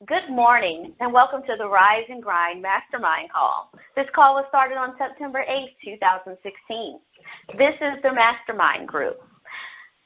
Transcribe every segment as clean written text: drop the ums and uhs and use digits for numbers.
Good morning, and welcome to the Rise and Grind Mastermind call. This call was started on September 8th, 2016. This is the Mastermind group.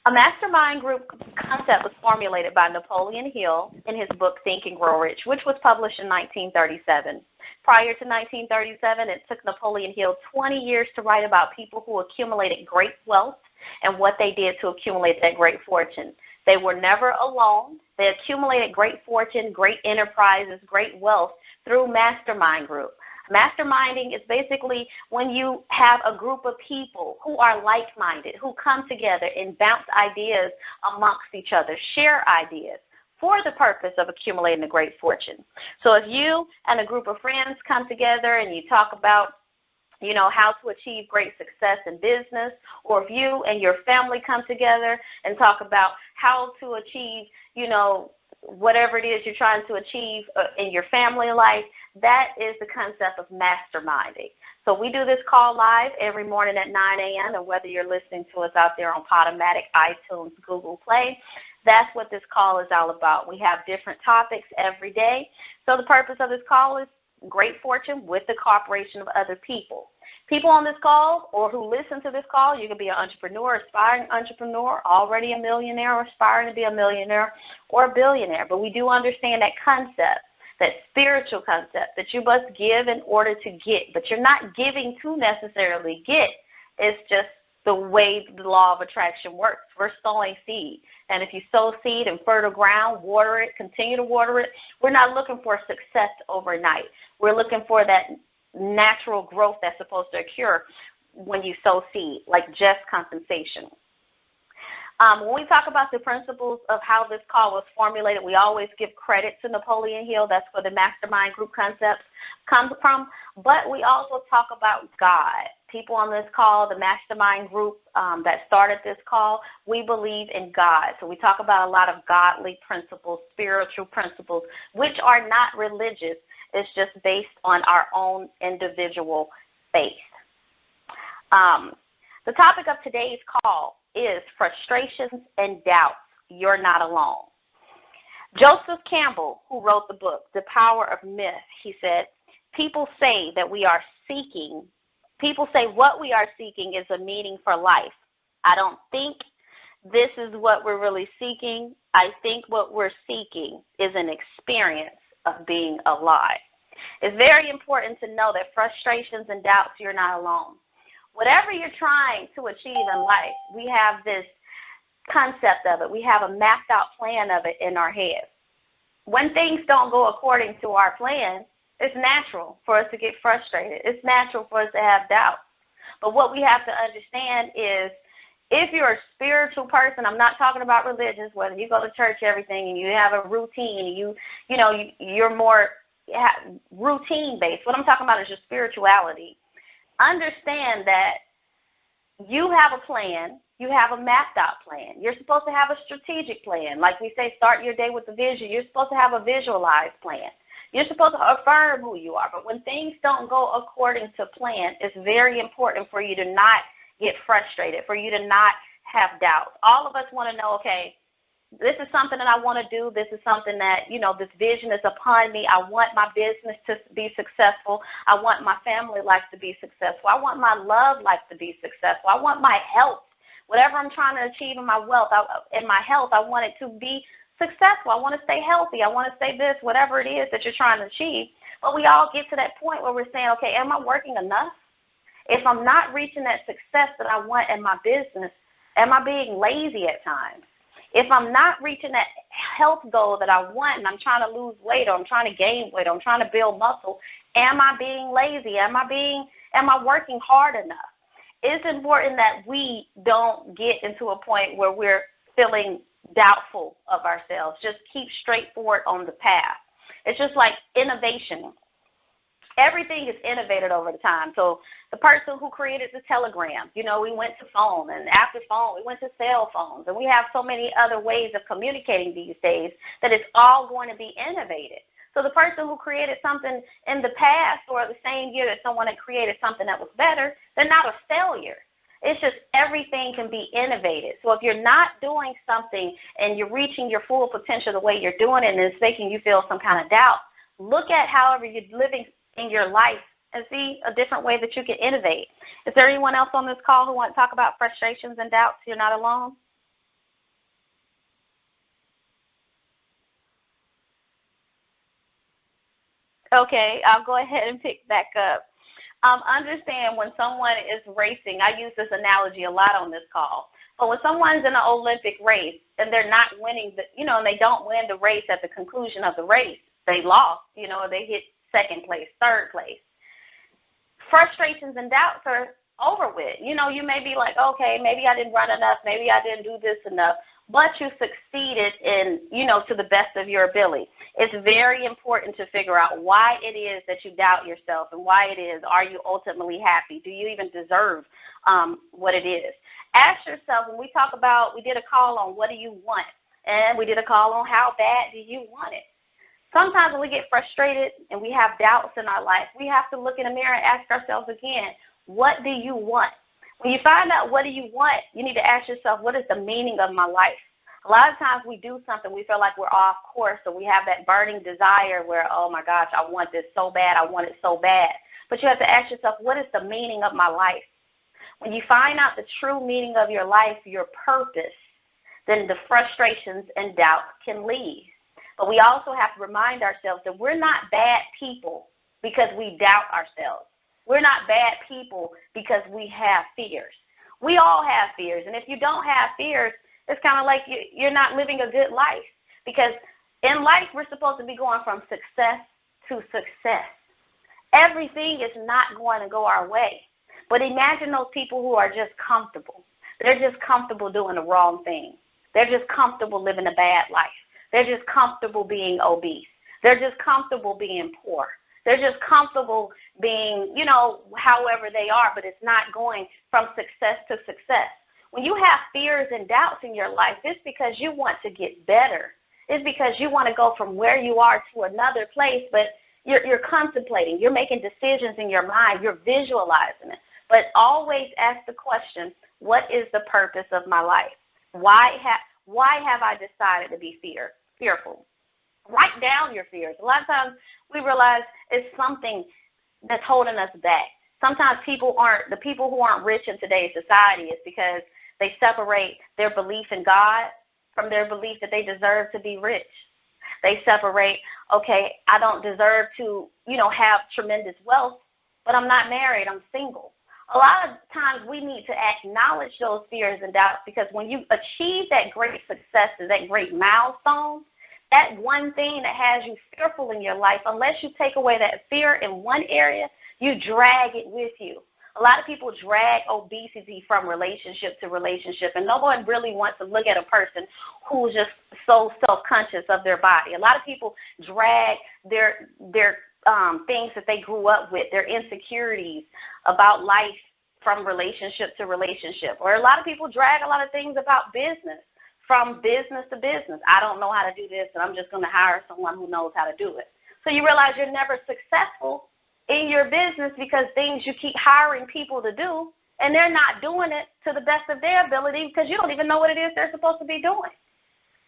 A mastermind group concept was formulated by Napoleon Hill in his book Think and Grow Rich, which was published in 1937. Prior to 1937, it took Napoleon Hill 20 years to write about people who accumulated great wealth and what they did to accumulate that great fortune. They were never alone. They accumulated great fortune, great enterprises, great wealth through mastermind group. Masterminding is basically when you have a group of people who are like-minded, who come together and bounce ideas amongst each other, share ideas for the purpose of accumulating a great fortune. So if you and a group of friends come together and you talk about how to achieve great success in business, or if you and your family come together and talk about how to achieve, whatever it is you're trying to achieve in your family life, that is the concept of masterminding. So we do this call live every morning at 9 a.m., and whether you're listening to us out there on Podomatic, iTunes, Google Play, that's what this call is all about. We have different topics every day. So the purpose of this call is great fortune with the cooperation of other people. People on this call or who listen to this call, you can be an entrepreneur, aspiring entrepreneur, already a millionaire, or aspiring to be a millionaire or a billionaire. But we do understand that concept, that spiritual concept, that you must give in order to get. But you're not giving to necessarily get. It's just the way the law of attraction works. We're sowing seed. And if you sow seed in fertile ground, water it, continue to water it, we're not looking for success overnight. We're looking for that natural growth that's supposed to occur when you sow seed, like just compensation. When we talk about the principles of how this call was formulated, we always give credit to Napoleon Hill. That's where the mastermind group concepts come from. But we also talk about God. People on this call, the mastermind group that started this call, we believe in God. So we talk about a lot of godly principles, spiritual principles, which are not religious. It's just based on our own individual faith. The topic of today's call is frustrations and doubts. You're not alone. Joseph Campbell, who wrote the book, The Power of Myth, he said, people say what we are seeking is a meaning for life. I don't think this is what we're really seeking. I think what we're seeking is an experience of being alive. It's very important to know that frustrations and doubts, you're not alone. Whatever you're trying to achieve in life, we have this concept of it. We have a mapped out plan of it in our head. When things don't go according to our plan, it's natural for us to get frustrated. It's natural for us to have doubts. But what we have to understand is if you're a spiritual person, I'm not talking about religious, whether you go to church, everything, and you have a routine, you're more routine-based. What I'm talking about is your spirituality. Understand that you have a plan. You have a mapped-out plan. You're supposed to have a strategic plan. Like we say, start your day with a vision. You're supposed to have a visualized plan. You're supposed to affirm who you are. But when things don't go according to plan, it's very important for you to not get frustrated, for you to not have doubts. All of us want to know, okay, this is something that I want to do. This is something that, this vision is upon me. I want my business to be successful. I want my family life to be successful. I want my love life to be successful. I want my health. Whatever I'm trying to achieve in my wealth, in my health, I want it to be successful. I want to stay healthy. I want to stay this, whatever it is that you're trying to achieve. But we all get to that point where we're saying, okay, am I working enough? If I'm not reaching that success that I want in my business, am I being lazy at times? If I'm not reaching that health goal that I want and I'm trying to lose weight or I'm trying to gain weight or I'm trying to build muscle, am I being lazy? Am I working hard enough? It's important that we don't get into a point where we're feeling doubtful of ourselves. Just keep straightforward on the path. It's just like innovation. Everything is innovated over the time. So the person who created the telegram, we went to phone, and after phone, we went to cell phones. And we have so many other ways of communicating these days that it's all going to be innovated. So the person who created something in the past or the same year that someone had created something that was better, they're not a failure. It's just everything can be innovated. So if you're not doing something and you're reaching your full potential the way you're doing it and it's making you feel some kind of doubt, look at however you're living in your life and see a different way that you can innovate. Is there anyone else on this call who wants to talk about frustrations and doubts? You're not alone. Okay, I'll go ahead and pick back up. Understand when someone is racing, I use this analogy a lot on this call, but when someone's in an Olympic race and they're not winning, and they don't win the race at the conclusion of the race, they lost, they hit second place, third place. Frustrations and doubts are over with. You may be like, okay, maybe I didn't run enough, maybe I didn't do this enough, but you succeeded in, to the best of your ability. It's very important to figure out why it is that you doubt yourself and why it is, are you ultimately happy? Do you even deserve what it is? Ask yourself, when we did a call on what do you want, and we did a call on how bad do you want it. Sometimes when we get frustrated and we have doubts in our life, we have to look in the mirror and ask ourselves again, what do you want? When you find out what do you want, you need to ask yourself, what is the meaning of my life? A lot of times we do something, we feel like we're off course, so we have that burning desire where, oh my gosh, I want this so bad, I want it so bad. But you have to ask yourself, what is the meaning of my life? When you find out the true meaning of your life, your purpose, then the frustrations and doubts can leave. But we also have to remind ourselves that we're not bad people because we doubt ourselves. We're not bad people because we have fears. We all have fears, and if you don't have fears, it's kind of like you're not living a good life, because in life we're supposed to be going from success to success. Everything is not going to go our way, but imagine those people who are just comfortable. They're just comfortable doing the wrong thing. They're just comfortable living a bad life. They're just comfortable being obese. They're just comfortable being poor. They're just comfortable being, however they are, but it's not going from success to success. When you have fears and doubts in your life, it's because you want to get better. It's because you want to go from where you are to another place, but you're contemplating. You're making decisions in your mind. You're visualizing it. But always ask the question, what is the purpose of my life? Why have I decided to be fearful? Write down your fears. A lot of times we realize it's something that's holding us back. Sometimes the people who aren't rich in today's society is because they separate their belief in God from their belief that they deserve to be rich. They separate, okay, I don't deserve to, have tremendous wealth, but I'm not married, I'm single. A lot of times we need to acknowledge those fears and doubts, because when you achieve that great success and that great milestone, that one thing that has you fearful in your life, unless you take away that fear in one area, you drag it with you. A lot of people drag obesity from relationship to relationship, and no one really wants to look at a person who's just so self-conscious of their body. A lot of people drag their things that they grew up with, their insecurities about life, from relationship to relationship. Or a lot of people drag a lot of things about business from business to business. I don't know how to do this, and I'm just going to hire someone who knows how to do it. So you realize you're never successful in your business because things you keep hiring people to do, and they're not doing it to the best of their ability because you don't even know what it is they're supposed to be doing.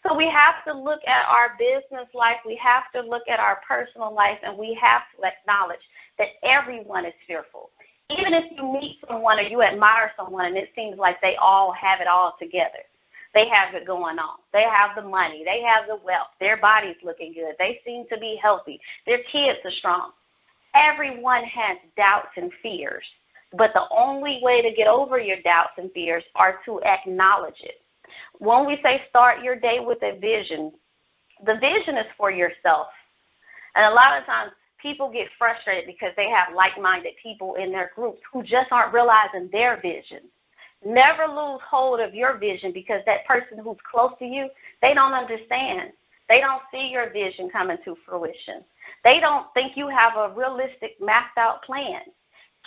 So we have to look at our business life, we have to look at our personal life, and we have to acknowledge that everyone is fearful. Even if you meet someone or you admire someone and it seems like they all have it all together. They have it going on. They have the money. They have the wealth. Their body's looking good. They seem to be healthy. Their kids are strong. Everyone has doubts and fears, but the only way to get over your doubts and fears are to acknowledge it. When we say start your day with a vision, the vision is for yourself. And a lot of times people get frustrated because they have like-minded people in their groups who just aren't realizing their vision. Never lose hold of your vision, because that person who's close to you, they don't understand. They don't see your vision coming to fruition. They don't think you have a realistic, mapped-out plan.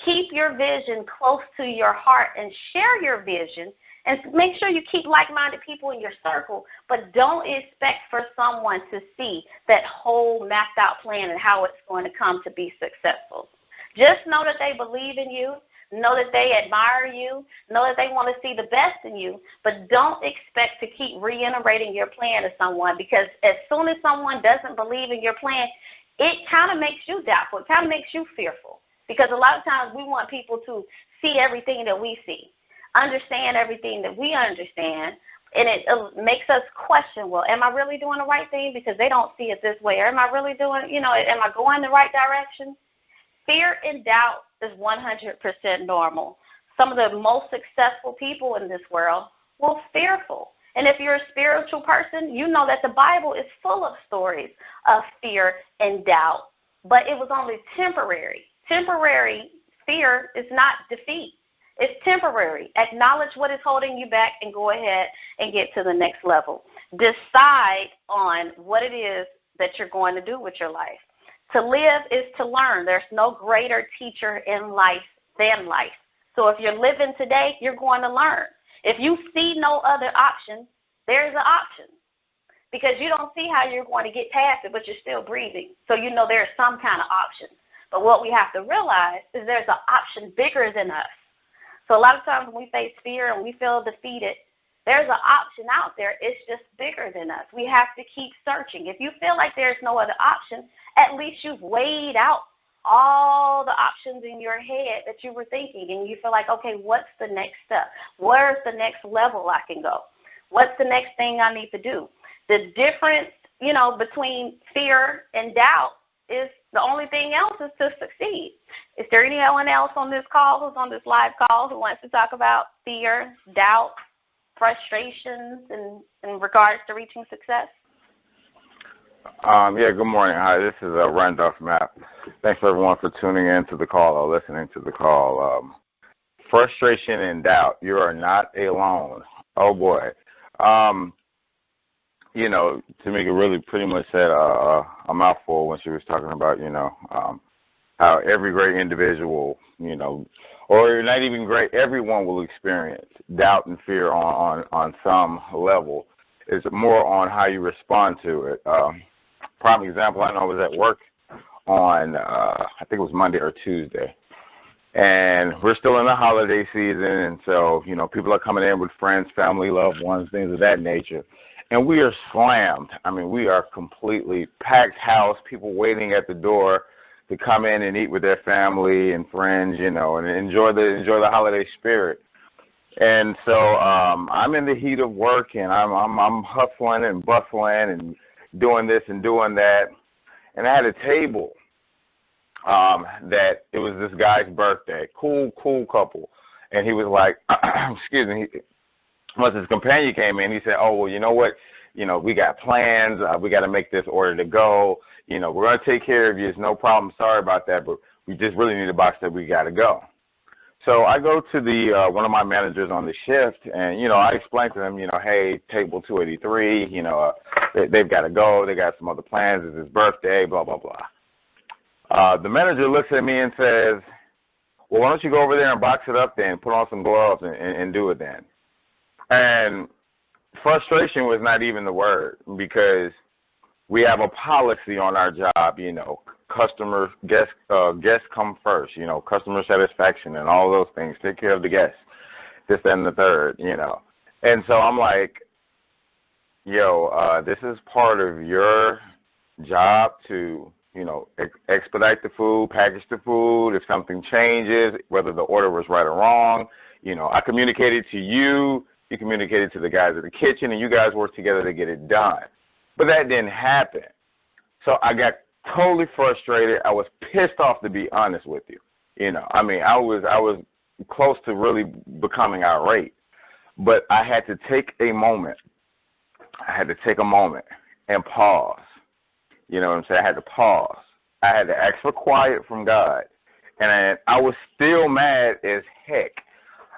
Keep your vision close to your heart and share your vision, and make sure you keep like-minded people in your circle, but don't expect for someone to see that whole mapped-out plan and how it's going to come to be successful. Just know that they believe in you, Know that they admire you. Know that they want to see the best in you. But don't expect to keep reiterating your plan to someone, because as soon as someone doesn't believe in your plan, it kind of makes you doubtful. It kind of makes you fearful, because a lot of times we want people to see everything that we see, understand everything that we understand, and it makes us question, well, am I really doing the right thing because they don't see it this way? Or am I really doing, am I going the right direction? Fear and doubt is 100% normal. Some of the most successful people in this world were fearful. And if you're a spiritual person, you know that the Bible is full of stories of fear and doubt. But it was only temporary. Temporary fear is not defeat. It's temporary. Acknowledge what is holding you back and go ahead and get to the next level. Decide on what it is that you're going to do with your life. To live is to learn. There's no greater teacher in life than life. So if you're living today, you're going to learn. If you see no other option, there's an option, because you don't see how you're going to get past it, but you're still breathing. So you know there's some kind of option. But what we have to realize is there's an option bigger than us. So a lot of times when we face fear and we feel defeated, there's an option out there. It's just bigger than us. We have to keep searching. If you feel like there's no other option, at least you've weighed out all the options in your head that you were thinking, and you feel like, okay, what's the next step? Where's the next level I can go? What's the next thing I need to do? The difference, between fear and doubt is the only thing else is to succeed. Is there anyone else on this call, who's on this live call, who wants to talk about fear, doubt, frustrations in regards to reaching success? Good morning. Hi, this is Randolph, Mapp. Thanks everyone for tuning in to the call or listening to the call. Frustration and doubt, you are not alone. Oh boy. Timeka really pretty much said a mouthful when she was talking about, how every great individual, or not even great, everyone will experience doubt and fear on some level. It's more on how you respond to it. Prime example, I know I was at work on, I think it was Monday or Tuesday, and we're still in the holiday season, and so, people are coming in with friends, family, loved ones, things of that nature, and we are slammed. I mean, we are completely packed house, people waiting at the door to come in and eat with their family and friends, and enjoy the holiday spirit. And so I'm in the heat of work, and I'm hustling and bustling and doing this and doing that. And I had a table that it was this guy's birthday, cool couple. And he was like, excuse me, once his companion came in, he said, oh, well, you know what? We got plans. We got to make this order to go. We're going to take care of you. It's no problem. Sorry about that, but we just really need a box that we got to go. So I go to the one of my managers on the shift, and, I explained to them, hey, table 283, they've got to go. They got some other plans. It's his birthday, blah, blah, blah. The manager looks at me and says, well, why don't you go over there and box it up then, put on some gloves and do it then. And frustration was not even the word, because we have a policy on our job, customer, guests come first, customer satisfaction and all those things. Take care of the guests, this, that, and the third, And so I'm like, this is part of your job to, expedite the food, package the food. If something changes, whether the order was right or wrong, I communicated to you, you communicated to the guys at the kitchen, and you guys worked together to get it done. But that didn't happen. So I got totally frustrated. I was pissed off, to be honest with you. I was close to really becoming irate. But I had to take a moment. And pause. You know what I'm saying? I had to pause. I had to ask for quiet from God. And I was still mad as heck.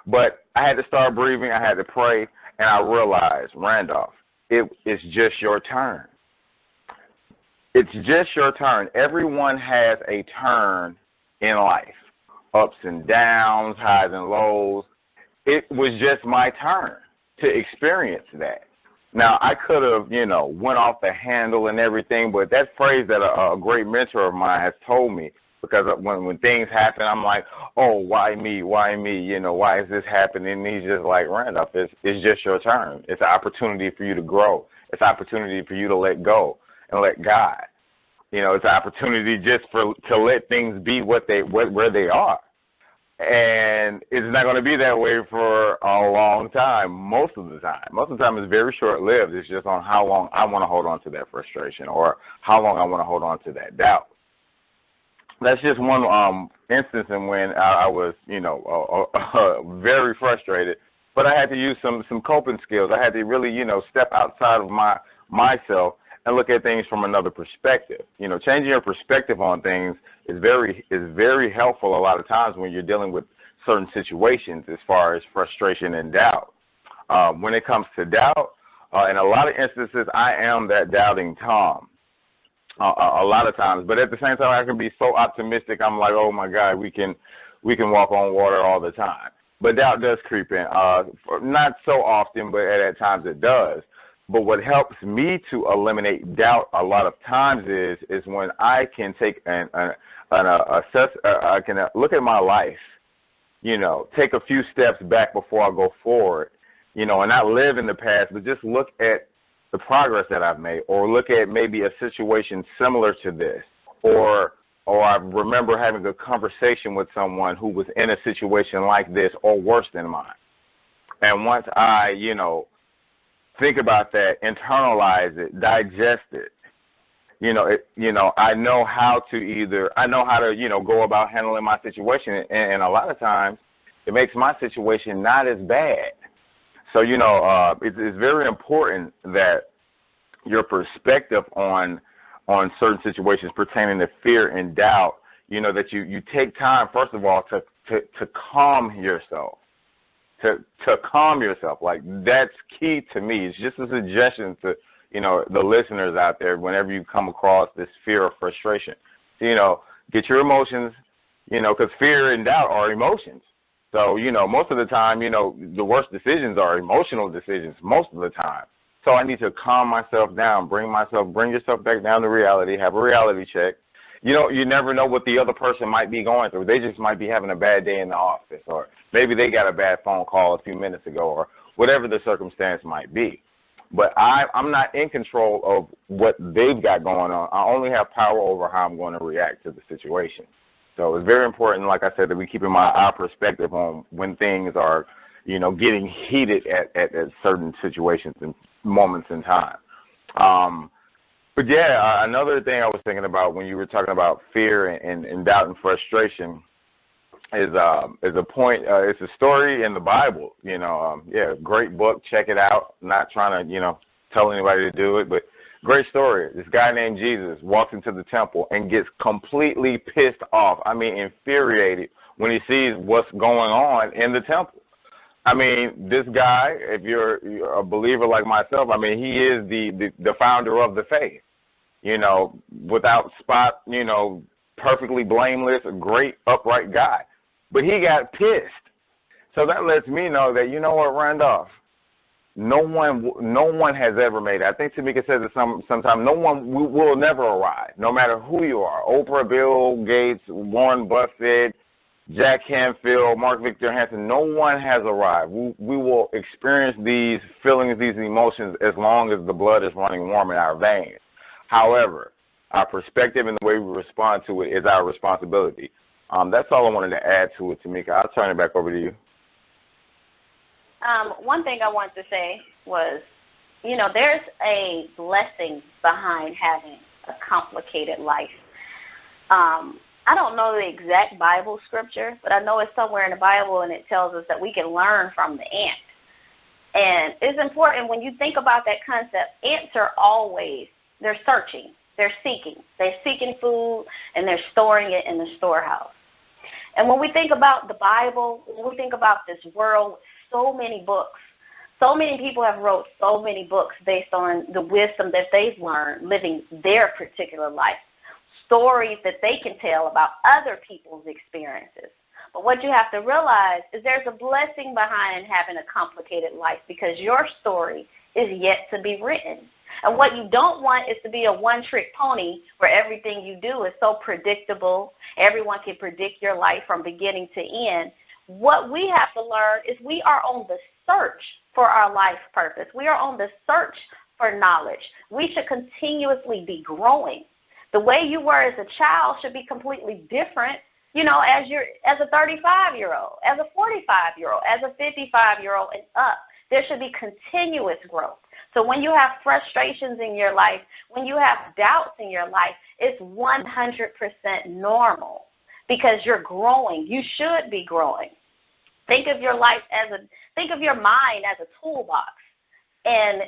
But I had to start breathing. I had to pray. And I realized, Randolph, it's just your turn. It's just your turn. Everyone has a turn in life, ups and downs, highs and lows. It was just my turn to experience that. Now, I could have, went off the handle and everything, but that phrase that a great mentor of mine has told me because when things happen, I'm like, oh, why me? Why me? You know, why is this happening? And he's just like, Randolph, it's just your turn. It's an opportunity for you to grow. It's an opportunity for you to let go and let God. You know, it's an opportunity just to let things be where they are. And it's not going to be that way for a long time, most of the time. Most of the time it's very short-lived. It's just on how long I want to hold on to that frustration or how long I want to hold on to that doubt. That's just one instance in when I was, you know, very frustrated. But I had to use some coping skills. I had to really, you know, step outside of myself and look at things from another perspective. You know, changing your perspective on things is very helpful a lot of times when you're dealing with certain situations as far as frustration and doubt. When it comes to doubt, in a lot of instances, I am that doubting Tom a lot of times. But at the same time, I can be so optimistic. I'm like, oh, my God, we can walk on water all the time. But doubt does creep in. Not so often, but at times it does. But what helps me to eliminate doubt a lot of times is when I can take I can look at my life, you know, take a few steps back before I go forward, you know, and not live in the past, but just look at the progress that I've made, or look at maybe a situation similar to this, or I remember having a conversation with someone who was in a situation like this or worse than mine. And once I, you know, think about that, internalize it, digest it. I know how to go about handling my situation, and a lot of times it makes my situation not as bad. So, you know, it's very important that your perspective on certain situations pertaining to fear and doubt, you know, that you take time, first of all, to calm yourself. To calm yourself. Like, that's key to me. It's just a suggestion to, you know, the listeners out there whenever you come across this fear or frustration. You know, get your emotions, you know, because fear and doubt are emotions. So, you know, most of the time, you know, the worst decisions are emotional decisions most of the time. So I need to calm myself down, bring yourself back down to reality, have a reality check. You know, you never know what the other person might be going through. They just might be having a bad day in the office, or maybe they got a bad phone call a few minutes ago, or whatever the circumstance might be. But I'm not in control of what they've got going on. I only have power over how I'm going to react to the situation. So it's very important, like I said, that we keep in mind our perspective on when things are, you know, getting heated at certain situations and moments in time. But yeah, another thing I was thinking about when you were talking about fear and doubt and frustration is a point. It's a story in the Bible. You know, great book. Check it out. Not trying to, you know, tell anybody to do it, but great story. This guy named Jesus walks into the temple and gets completely pissed off. I mean, infuriated when he sees what's going on in the temple. I mean, this guy, if you're a believer like myself, I mean, he is the founder of the faith. You know, without spot, you know, perfectly blameless, a great, upright guy. But he got pissed. So that lets me know that, you know what, Randolph, no one has ever made it. I think Timeka says it sometimes. No one will never arrive, no matter who you are. Oprah, Bill Gates, Warren Buffett, Jack Canfield, Mark Victor Hansen, no one has arrived. We will experience these feelings, these emotions, as long as the blood is running warm in our veins. However, our perspective and the way we respond to it is our responsibility. That's all I wanted to add to it, Timeka. I'll turn it back over to you. One thing I wanted to say was, you know, there's a blessing behind having a complicated life. I don't know the exact Bible scripture, but I know it's somewhere in the Bible, and it tells us that we can learn from the ant. And it's important when you think about that concept, ants are always, they're searching, they're seeking. They're seeking food, and they're storing it in the storehouse. And when we think about the Bible, when we think about this world, so many books, so many people have wrote so many books based on the wisdom that they've learned living their particular life, stories that they can tell about other people's experiences. But what you have to realize is there's a blessing behind having a complicated life, because your story is yet to be written. And what you don't want is to be a one-trick pony where everything you do is so predictable. Everyone can predict your life from beginning to end. What we have to learn is we are on the search for our life purpose. We are on the search for knowledge. We should continuously be growing. The way you were as a child should be completely different, as a 35-year-old, as a 45-year-old, as a 55-year-old and up. There should be continuous growth. So when you have frustrations in your life, when you have doubts in your life, it's 100% normal because you're growing. You should be growing. Think of your mind as a toolbox. And,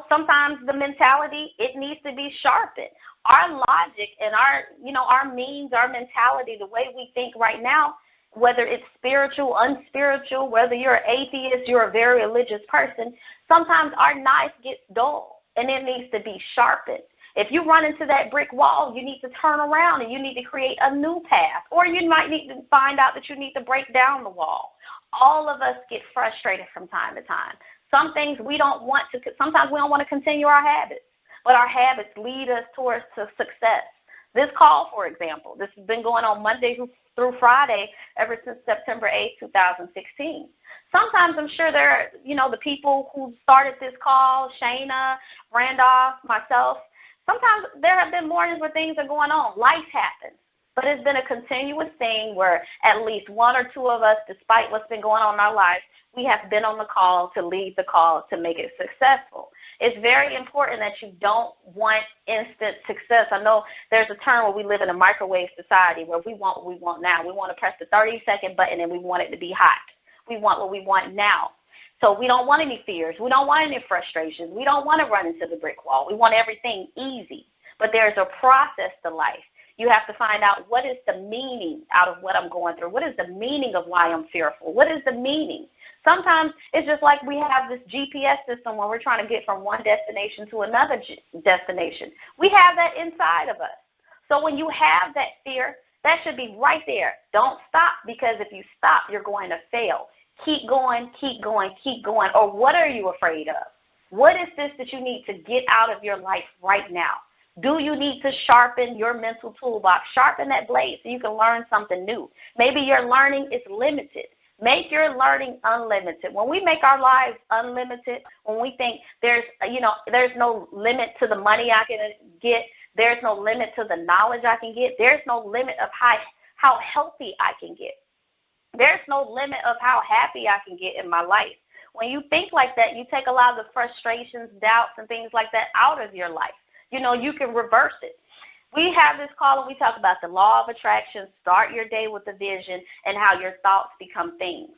sometimes the mentality, it needs to be sharpened. Our logic and our means, our mentality, the way we think right now, whether it's spiritual, unspiritual, whether you're an atheist, you're a very religious person, sometimes our knife gets dull and it needs to be sharpened. If you run into that brick wall, you need to turn around and you need to create a new path. Or you might need to find out that you need to break down the wall. All of us get frustrated from time to time. Some things sometimes we don't want to continue our habits, but our habits lead us towards success. This call, for example, this has been going on Monday through Friday ever since September 8, 2016. Sometimes I'm sure there are, the people who started this call, Shayna, Randolph, myself, sometimes there have been mornings where things are going on. Life happens. But it's been a continuous thing where at least one or two of us, despite what's been going on in our lives, we have been on the call to lead the call to make it successful. It's very important that you don't want instant success. I know there's a term where we live in a microwave society where we want what we want now. We want to press the 30-second button and we want it to be hot. We want what we want now. So we don't want any fears. We don't want any frustrations. We don't want to run into the brick wall. We want everything easy. But there's a process to life. You have to find out what is the meaning out of what I'm going through. What is the meaning of why I'm fearful? What is the meaning? Sometimes it's just like we have this GPS system when we're trying to get from one destination to another destination. We have that inside of us. So when you have that fear, that should be right there. Don't stop, because if you stop, you're going to fail. Keep going, keep going, keep going. Or what are you afraid of? What is this that you need to get out of your life right now? Do you need to sharpen your mental toolbox? Sharpen that blade so you can learn something new. Maybe your learning is limited. Make your learning unlimited. When we make our lives unlimited, when we think there's no limit to the money I can get, there's no limit to the knowledge I can get, there's no limit of how healthy I can get. There's no limit of how happy I can get in my life. When you think like that, you take a lot of the frustrations, doubts, and things like that out of your life. You can reverse it. We have this call and we talk about the law of attraction, start your day with a vision, and how your thoughts become things.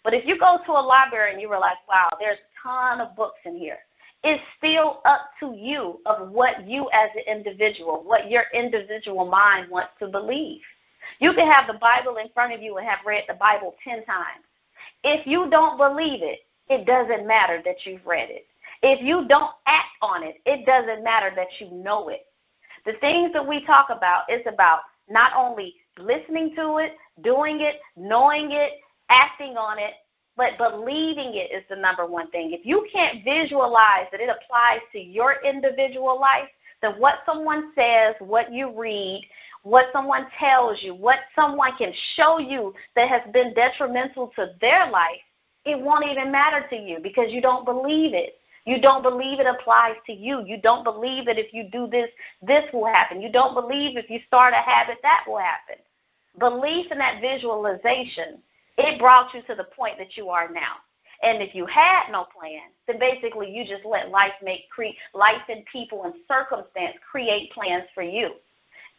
But if you go to a library and you realize, wow, there's a ton of books in here, it's still up to you of what you as an individual, what your individual mind wants to believe. You can have the Bible in front of you and have read the Bible 10 times. If you don't believe it, it doesn't matter that you've read it. If you don't act on it, it doesn't matter that you know it. The things that we talk about is about not only listening to it, doing it, knowing it, acting on it, but believing it is the number one thing. If you can't visualize that it applies to your individual life, then what someone says, what you read, what someone tells you, what someone can show you that has been detrimental to their life, it won't even matter to you because you don't believe it. You don't believe it applies to you. You don't believe that if you do this, this will happen. You don't believe if you start a habit, that will happen. Belief in that visualization, it brought you to the point that you are now. And if you had no plan, then basically you just let life and people and circumstance create plans for you.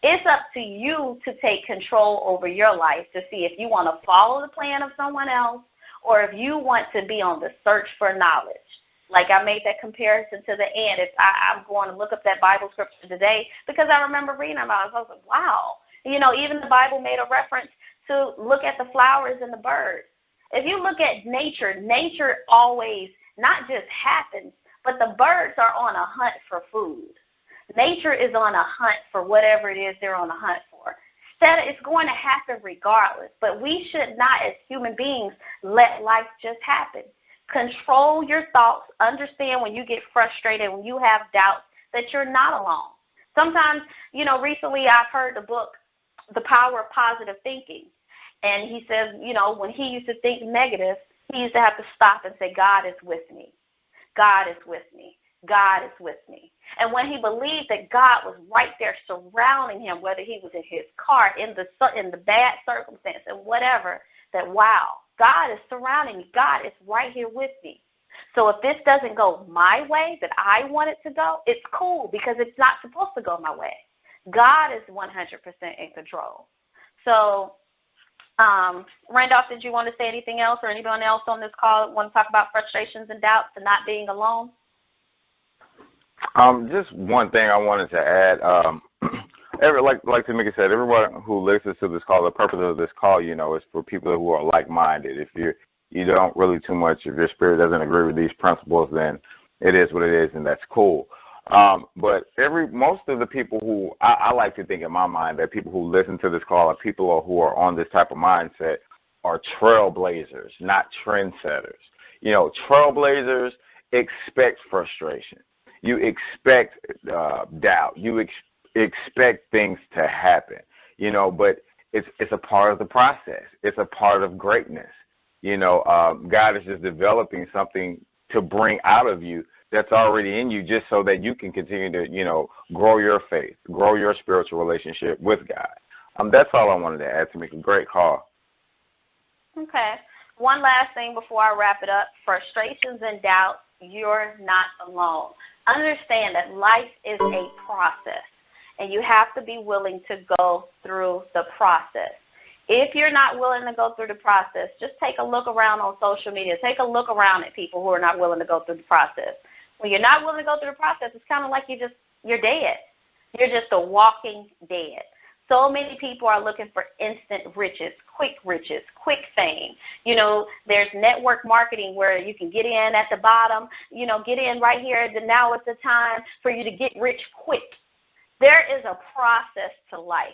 It's up to you to take control over your life to see if you want to follow the plan of someone else or if you want to be on the search for knowledge. Like I made that comparison to the ant. If I'm going to look up that Bible scripture today because I remember reading about it. I was like, wow. Even the Bible made a reference to look at the flowers and the birds. If you look at nature, nature always not just happens, but the birds are on a hunt for food. Nature is on a hunt for whatever it is they're on a hunt for. It's going to happen regardless, but we should not as human beings let life just happen. Control your thoughts. Understand when you get frustrated, when you have doubts, that you're not alone. Sometimes, recently I've heard the book, The Power of Positive Thinking. And he says, when he used to think negative, he used to have to stop and say, God is with me. God is with me. God is with me. And when he believed that God was right there surrounding him, whether he was in his car, in the bad circumstance, and whatever, that, wow, God is surrounding me. God is right here with me. So if this doesn't go my way that I want it to go, it's cool because it's not supposed to go my way. God is 100% in control. So, Randolph, did you want to say anything else, or anyone else on this call want to talk about frustrations and doubts and not being alone? Just one thing I wanted to add. Like Timeka said, everyone who listens to this call, the purpose of this call, is for people who are like-minded. If you don't really too much, if your spirit doesn't agree with these principles, then it is what it is, and that's cool. But most of the people who I like to think in my mind that people who listen to this call are people who are on this type of mindset are trailblazers, not trendsetters. Trailblazers expect frustration. You expect doubt. You expect things to happen. But it's a part of the process. It's a part of greatness. God is just developing something to bring out of you that's already in you, just so that you can continue to, grow your faith, grow your spiritual relationship with God. That's all I wanted to add to make a great call. Okay. One last thing before I wrap it up. Frustrations and doubts, you're not alone. Understand that life is a process, and you have to be willing to go through the process. If you're not willing to go through the process, just take a look around on social media. Take a look around at people who are not willing to go through the process. When you're not willing to go through the process, it's kind of like you're dead. You're just a walking dead. So many people are looking for instant riches, quick fame. There's network marketing where you can get in at the bottom, get in right here. Now is the time for you to get rich quick. There is a process to life.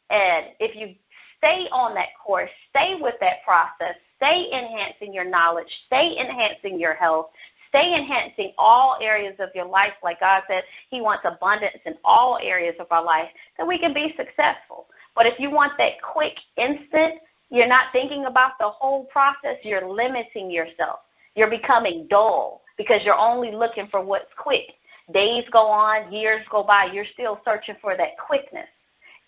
And if you stay on that course, stay with that process, stay enhancing your knowledge, stay enhancing your health, stay enhancing all areas of your life. Like God said, he wants abundance in all areas of our life, then we can be successful. But if you want that quick instant, you're not thinking about the whole process, you're limiting yourself. You're becoming dull because you're only looking for what's quick. Days go on, years go by, you're still searching for that quickness.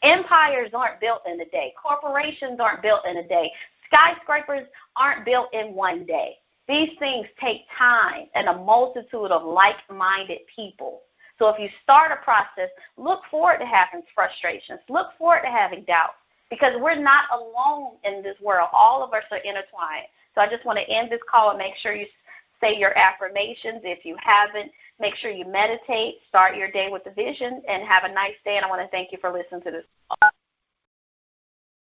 Empires aren't built in a day. Corporations aren't built in a day. Skyscrapers aren't built in one day. These things take time and a multitude of like-minded people. So if you start a process, look forward to having frustrations. Look forward to having doubts, because we're not alone in this world. All of us are intertwined. So I just want to end this call and make sure you say your affirmations. If you haven't, make sure you meditate, start your day with a vision, and have a nice day. And I want to thank you for listening to this call.